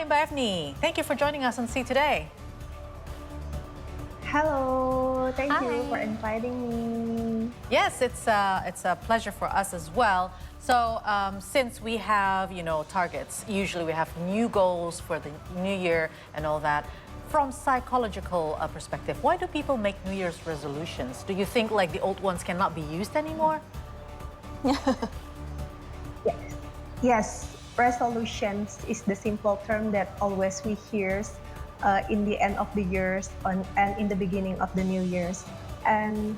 Hi, I'm Efnie. Thank you for joining us on See Today. Hello, thank Hi. you for inviting me. Yes, it's a pleasure for us as well. So since we have, targets, usually we have new goals for the new year and all that. From psychological perspective, why do people make New Year's resolutions? Do you think like the old ones cannot be used anymore? Yes, yes. Resolutions is the simple term that always we hear in the end of the years and in the beginning of the new years. And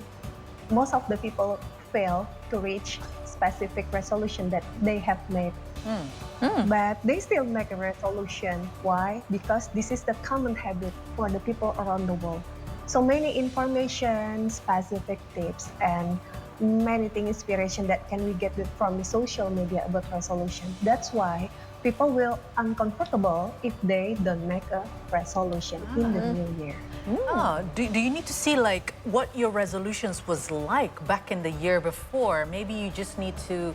most of the people fail to reach specific resolution that they have made. But they still make a resolution. Why? Because this is the common habit for the people around the world. So many information, specific tips, and many things inspiration that can we get from the social media about resolution. That's why people will uncomfortable if they don't make a resolution in the new year. Oh, do you need to see like what your resolutions was like back in the year before? Maybe you just need to,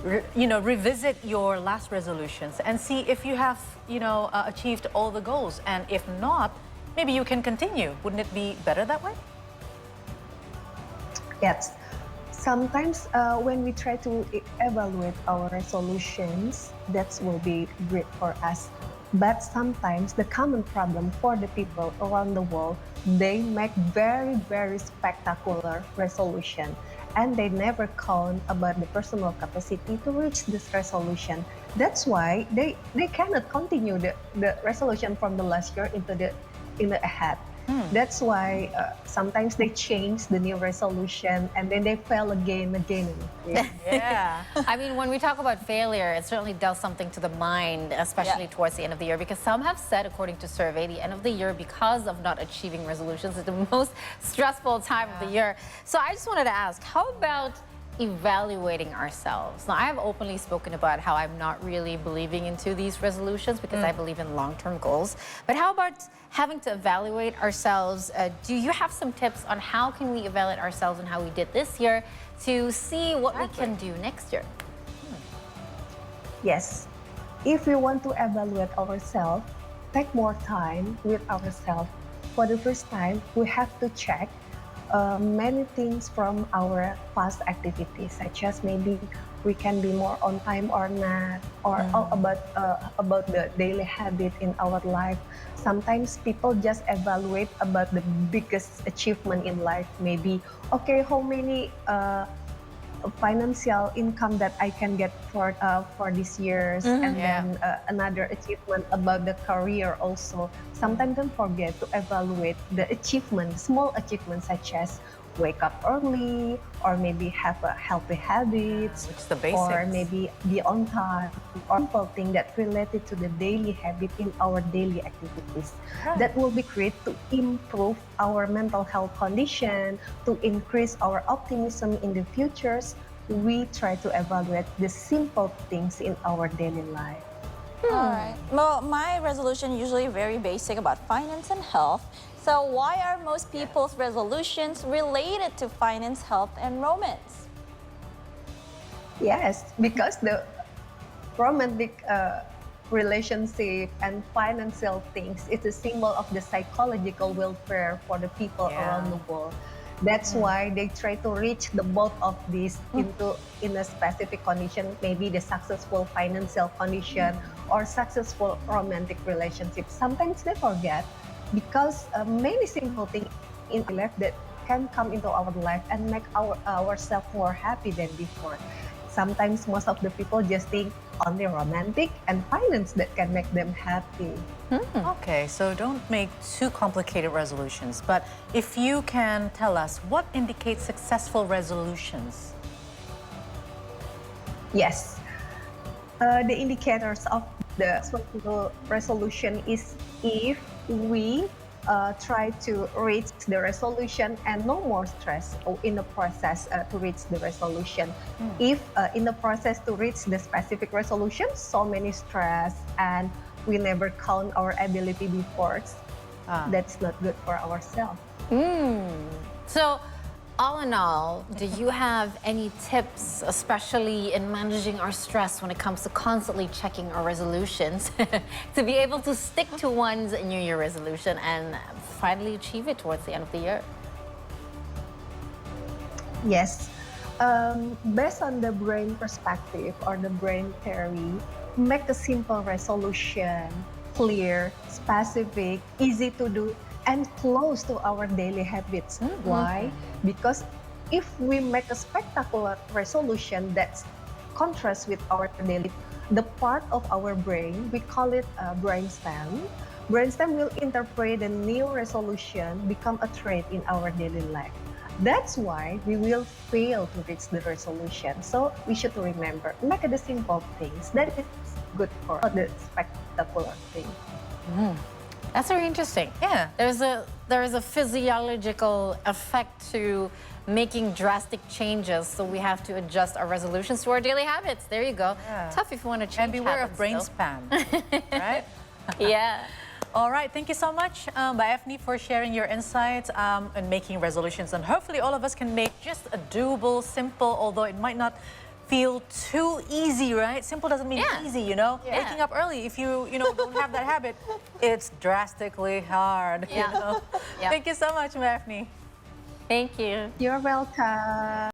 revisit your last resolutions and see if you have, achieved all the goals. And if not, maybe you can continue. Wouldn't it be better that way? Yes. Sometimes when we try to evaluate our resolutions, that will be great for us. But sometimes the common problem for the people around the world, they make very, very spectacular resolution and they never count about the personal capacity to reach this resolution. That's why they cannot continue the resolution from the last year into the ahead. That's why sometimes they change the new resolution and then they fail again. Yeah. I mean, when we talk about failure, it certainly does something to the mind, especially towards the end of the year, because some have said, according to survey, the end of the year, because of not achieving resolutions, is the most stressful time of the year. So I just wanted to ask, how about evaluating ourselves? Now, I have openly spoken about how I'm not really believing into these resolutions because I believe in long-term goals. But how about having to evaluate ourselves? Do you have some tips on how can we evaluate ourselves and how we did this year to see what we can do next year? Yes, if we want to evaluate ourselves, take more time with ourselves. For the first time, we have to check many things from our past activities, such as maybe we can be more on time or not, or about the daily habit in our life. Sometimes people just evaluate about the biggest achievement in life. Maybe, okay, how many financial income that I can get for this year's, and then another achievement about the career also. Sometimes don't forget to evaluate the achievement, small achievements such as wake up early, or maybe have a healthy habits, It's the basics. or maybe be on time, or simple thing that related to the daily habit in our daily activities. That will be great to improve our mental health condition, to increase our optimism in the futures. We try to evaluate the simple things in our daily life. All right. Well, my resolution usually very basic about finance and health. So why are most people's resolutions related to finance, health, and romance? Yes, because the romantic relationship and financial things is a symbol of the psychological welfare for the people around the world. That's why they try to reach the both of these in a specific condition, maybe the successful financial condition or successful romantic relationship. Sometimes they forget because many simple things in life that can come into our life and make ourselves more happy than before. Sometimes most of the people just think only romantic and finance that can make them happy. Okay, so don't make too complicated resolutions. But if you can tell us, what indicates successful resolutions? Yes, the indicators of the successful resolution is if we try to reach the resolution and no more stress in the process to reach the resolution. If in the process to reach the specific resolution, so many stress and we never count our ability before, that's not good for ourselves. So all in all, do you have any tips, especially in managing our stress when it comes to constantly checking our resolutions, to be able to stick to one's New Year resolution and finally achieve it towards the end of the year? Yes. Based on the brain perspective or the brain theory, make a simple resolution clear, specific, easy to do, and close to our daily habits. Why? Because if we make a spectacular resolution that contrasts with our daily, the part of our brain, we call it a brainstem. Brainstem will interpret the new resolution become a trait in our daily life. That's why we will fail to reach the resolution. So we should remember, make the simple things. That is good for the spectacular thing. That's very interesting. Yeah. There is a physiological effect to making drastic changes, so we have to adjust our resolutions to our daily habits. There you go. Yeah. Tough if you want to change And beware of habits, brain though. spam, right? Yeah. All right, thank you so much, Efnie, for sharing your insights and making resolutions. And hopefully all of us can make just a doable, simple, although it might not feel too easy, right? Simple doesn't mean Yeah. easy, you know? Yeah. Waking up early, if you don't have that habit, it's drastically hard, Yeah. you know? Yeah. Thank you so much, Efnie. Thank you. You're welcome.